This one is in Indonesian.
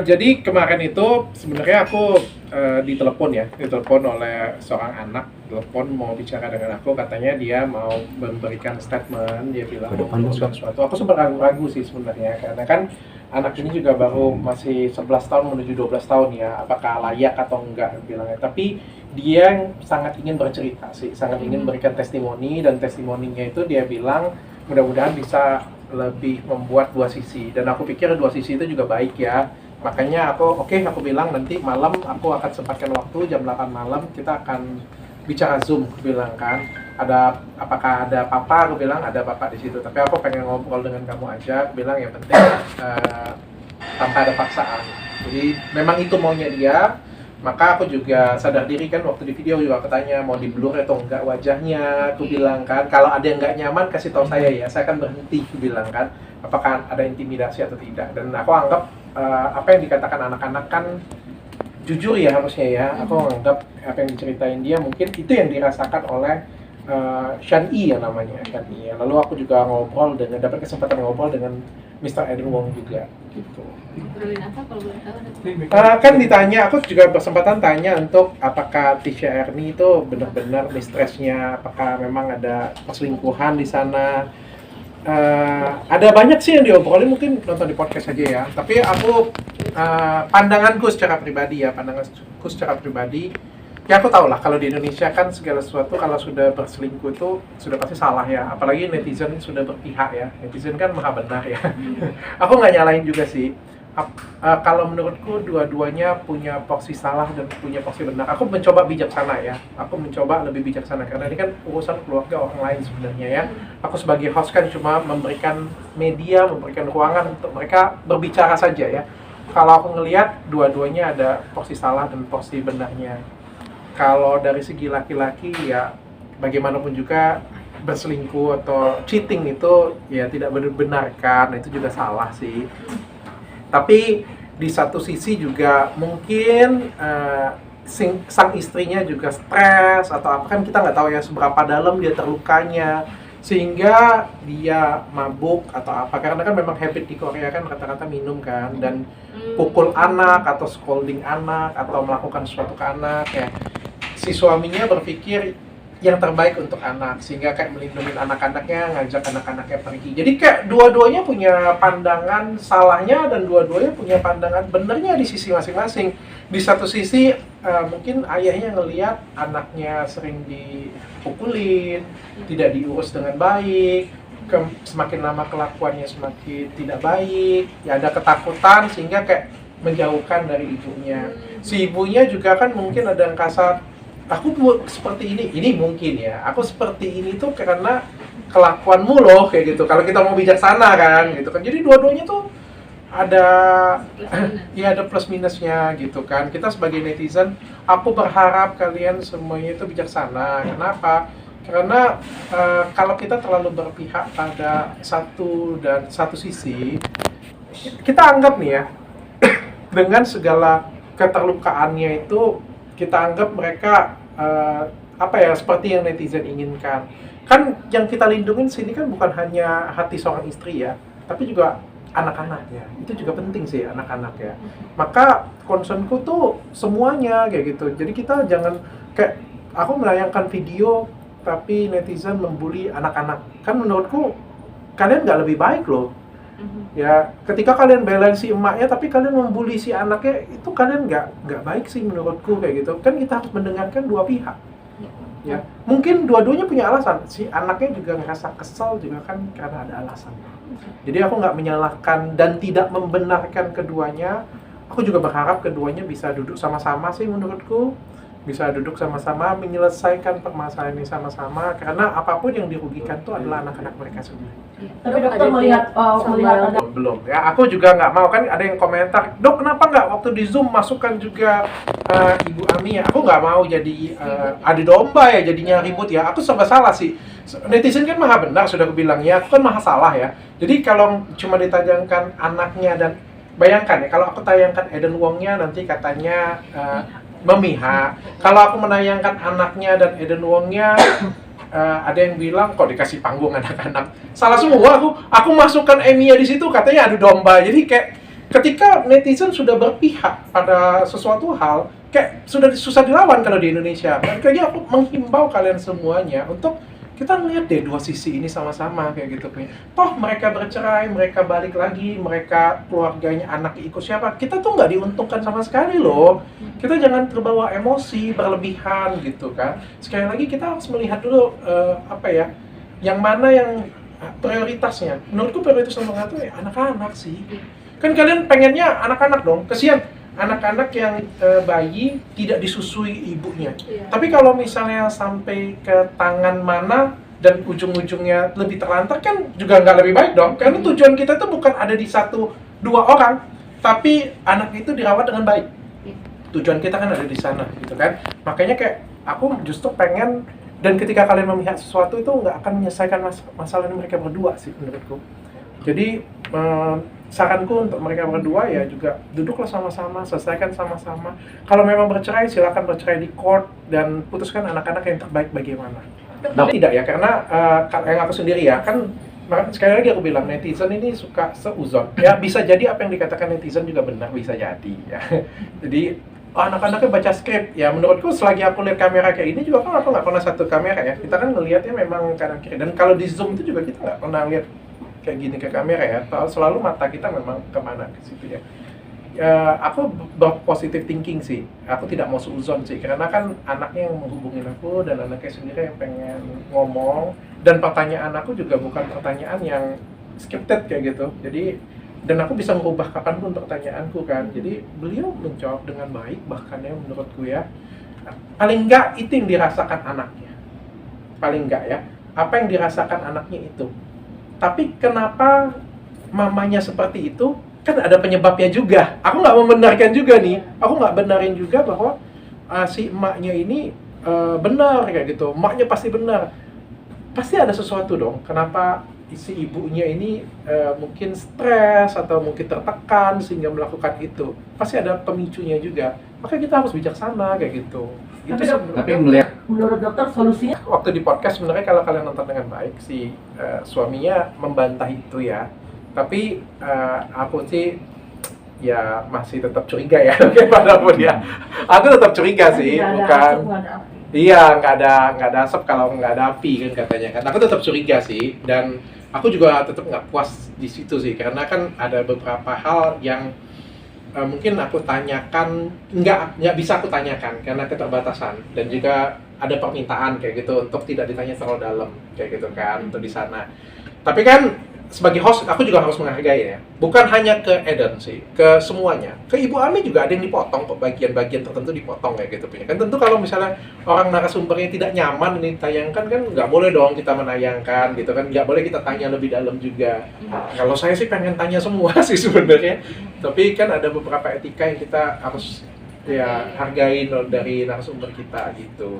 Jadi kemarin itu sebenarnya aku ditelepon oleh seorang anak, telepon mau bicara dengan aku, katanya dia mau memberikan statement, dia bilang mau memutuskan sesuatu. Aku sempat ragu-ragu sih sebenarnya, karena kan anak ini juga baru masih 11 tahun menuju 12 tahun ya, apakah layak atau enggak bilangnya. Tapi dia sangat ingin bercerita sih, sangat ingin berikan testimoni, dan testimoninya itu dia bilang mudah-mudahan bisa lebih membuat dua sisi, dan aku pikir dua sisi itu juga baik ya. Makanya aku aku bilang nanti malam aku akan sempatkan waktu jam 8 malam kita akan bicara Zoom, aku bilang kan. Apakah ada papa, aku bilang ada papa di situ, tapi aku pengen ngobrol dengan kamu aja, aku bilang yang penting tanpa ada paksaan. Jadi memang itu maunya dia. Maka aku juga sadar diri kan, waktu di video juga aku tanya mau di blur atau enggak wajahnya. Aku bilang kan kalau ada yang enggak nyaman kasih tahu saya ya, saya akan berhenti, aku bilang kan, apakah ada intimidasi atau tidak. Dan aku anggap apa yang dikatakan anak-anak kan jujur ya harusnya ya. Aku anggap apa yang diceritain dia mungkin itu yang dirasakan oleh Shan-Yi ya namanya, Shan-Yi. Lalu aku juga dapat kesempatan ngobrol dengan Mr. Eden Wong juga gitu. Ngobrolin apa kalau boleh tahu? Kan ditanya, aku juga berkesempatan tanya untuk apakah Tisha Erni itu benar-benar mistressnya, apakah memang ada perselingkuhan di sana. Ada banyak sih yang diobrolin, mungkin nonton di podcast aja ya. Tapi aku pandanganku secara pribadi, ya aku tahu lah kalau di Indonesia kan segala sesuatu kalau sudah berselingkuh itu sudah pasti salah ya. Apalagi netizen sudah berpihak ya. Netizen kan maha benar ya. Aku nggak nyalahin juga sih. Kalau menurutku dua-duanya punya porsi salah dan punya porsi benar. Aku mencoba bijaksana ya. Aku mencoba lebih bijaksana karena ini kan urusan keluarga orang lain sebenarnya ya. Aku sebagai host kan cuma memberikan media, memberikan ruangan untuk mereka berbicara saja ya. Kalau aku ngelihat dua-duanya ada porsi salah dan porsi benarnya. Kalau dari segi laki-laki ya bagaimanapun juga berselingkuh atau cheating itu ya tidak dibenarkan, itu juga salah sih. Tapi di satu sisi juga mungkin sang istrinya juga stres atau apa, kan kita nggak tahu ya seberapa dalam dia terlukanya sehingga dia mabuk atau apa, karena kan memang habit di Korea kan rata-rata minum kan, dan pukul anak atau scolding anak atau melakukan sesuatu ke anak ya. Si suaminya berpikir yang terbaik untuk anak, sehingga kayak melindungi anak-anaknya, ngajak anak-anaknya pergi. Jadi kayak dua-duanya punya pandangan salahnya dan dua-duanya punya pandangan benernya di sisi masing-masing. Di satu sisi mungkin ayahnya ngelihat anaknya sering dipukulin, tidak diurus dengan baik, semakin lama kelakuannya semakin tidak baik, ya ada ketakutan sehingga kayak menjauhkan dari ibunya. Si ibunya juga kan mungkin ada yang kasar, aku seperti ini mungkin ya, aku seperti ini tuh karena kelakuanmu loh, kayak gitu. Kalau kita mau bijaksana kan, gitu kan. Jadi dua-duanya tuh ada ya ada plus minusnya gitu kan. Kita sebagai netizen, aku berharap kalian semuanya itu bijaksana. Kenapa? Karena kalau kita terlalu berpihak pada satu sisi, kita anggap nih ya, dengan segala keterlukaannya itu kita anggap mereka seperti yang netizen inginkan. Kan yang kita lindungin sini kan bukan hanya hati seorang istri ya, tapi juga anak-anaknya. Itu juga penting sih, anak-anak ya. Maka concernku tuh semuanya kayak gitu. Jadi kita jangan kayak aku menayangkan video tapi netizen membuli anak-anak. Kan menurutku kalian nggak lebih baik loh. Ya, ketika kalian belain si emaknya tapi kalian membuli si anaknya, itu kalian nggak baik sih menurutku kayak gitu. Kan kita harus mendengarkan dua pihak. Ya, mungkin dua-duanya punya alasan. Si anaknya juga ngerasa kesel juga kan karena ada alasan. Jadi aku nggak menyalahkan dan tidak membenarkan keduanya. Aku juga berharap keduanya bisa duduk sama-sama sih menurutku. Bisa duduk sama-sama menyelesaikan permasalahan ini sama-sama, karena apapun yang dirugikan itu adalah anak-anak mereka sendiri. Tapi dokter melihat ada Belum ya, aku juga nggak mau kan ada yang komentar, dok kenapa nggak waktu di Zoom masukkan juga Ibu Ami ya? Aku nggak mau jadi adu domba ya, jadinya ribut ya. Aku serba salah sih. Netizen kan maha benar, sudah aku bilang ya, aku kan maha salah ya. Jadi kalau cuma ditayangkan anaknya dan bayangkan ya, kalau aku tayangkan Eden Wongnya nanti katanya memihak. Kalau aku menayangkan anaknya dan Eden Wongnya, ada yang bilang kok dikasih panggung anak-anak. Salah semua. Aku masukkan Emiya di situ katanya adu domba. Jadi kayak ketika netizen sudah berpihak pada sesuatu hal, kayak sudah susah dilawan kalau di Indonesia. Makanya aku menghimbau kalian semuanya untuk kita ngeliat deh dua sisi ini sama-sama kayak gitu. Toh mereka bercerai, mereka balik lagi, mereka keluarganya anak ikut siapa, kita tuh nggak diuntungkan sama sekali loh. Kita jangan terbawa emosi berlebihan gitu kan. Sekali lagi kita harus melihat dulu yang mana yang prioritasnya. Menurutku prioritas nomor satu ya anak-anak sih. Kan kalian pengennya anak-anak dong, kesian anak-anak yang bayi tidak disusui ibunya. Tapi kalau misalnya sampai ke tangan mana dan ujung-ujungnya lebih terlantar kan juga nggak lebih baik dong. Karena tujuan kita tuh bukan ada di 1-2 orang, tapi anak itu dirawat dengan baik. Tujuan kita kan ada di sana gitu kan. Makanya kayak aku justru pengen, dan ketika kalian memihak sesuatu itu nggak akan menyelesaikan masalah mereka berdua sih menurutku. Jadi saranku untuk mereka berdua ya juga duduklah sama-sama, selesaikan sama-sama. Kalau memang bercerai, silakan bercerai di court dan putuskan anak-anak yang terbaik bagaimana. Tidak ya, karena yang aku sendiri ya kan, sekali lagi aku bilang netizen ini suka seuzon. Ya bisa jadi apa yang dikatakan netizen juga benar, bisa jadi ya. Jadi anak-anaknya baca skrip, ya menurutku selagi aku lihat kamera kayak ini juga kan aku nggak pernah satu kamera ya. Kita kan ngelihatnya memang kanan kiri, dan kalau di zoom itu juga kita nggak pernah lihat kayak gini ke kamera ya, selalu mata kita memang kemana ke situ ya. Aku berpositive thinking sih, aku tidak mau seuzon sih, karena kan anaknya yang menghubungin aku dan anaknya sendiri yang pengen ngomong, dan pertanyaan aku juga bukan pertanyaan yang scripted kayak gitu. Jadi, dan aku bisa merubah kapanpun pertanyaanku kan. Jadi beliau menjawab dengan baik, bahkan ya menurutku ya, paling enggak itu yang dirasakan anaknya, paling enggak ya, apa yang dirasakan anaknya itu. Tapi kenapa mamanya seperti itu? Kan ada penyebabnya juga. Aku nggak membenarkan juga nih. Aku nggak benarin juga bahwa si emaknya ini benar kayak gitu. Emaknya pasti benar. Pasti ada sesuatu dong. Kenapa si ibunya ini mungkin stres atau mungkin tertekan sehingga melakukan itu. Pasti ada pemicunya juga. Maka kita harus bijaksana kayak gitu. Tapi melihat menurut dokter solusinya Waktu di podcast sebenarnya kalau kalian nonton dengan baik, si suaminya membantah itu ya. Tapi aku sih ya masih tetap curiga ya bagaimanapun ya. Aku tetap curiga sih, bukan. Iya, nggak ada asap kalau nggak ada api kan katanya kan. Aku tetap curiga sih, dan aku juga tetap nggak puas di situ sih, karena kan ada beberapa hal yang mungkin aku tanyakan, nggak bisa aku tanyakan karena keterbatasan, dan juga ada permintaan kayak gitu untuk tidak ditanya terlalu dalam kayak gitu kan untuk di sana. Tapi kan sebagai host aku juga harus menghargai ya, bukan hanya ke Eden sih, ke semuanya. Ke Ibu Ami juga ada yang dipotong kok, bagian-bagian tertentu dipotong kayak gitu punya. Kan tentu kalau misalnya orang narasumbernya tidak nyaman ini ditayangkan kan nggak boleh dong kita menayangkan gitu kan, nggak boleh kita tanya lebih dalam juga. Kalau saya sih pengen tanya semua sih sebenarnya, tapi kan ada beberapa etika yang kita harus ya hargain dari narasumber kita gitu.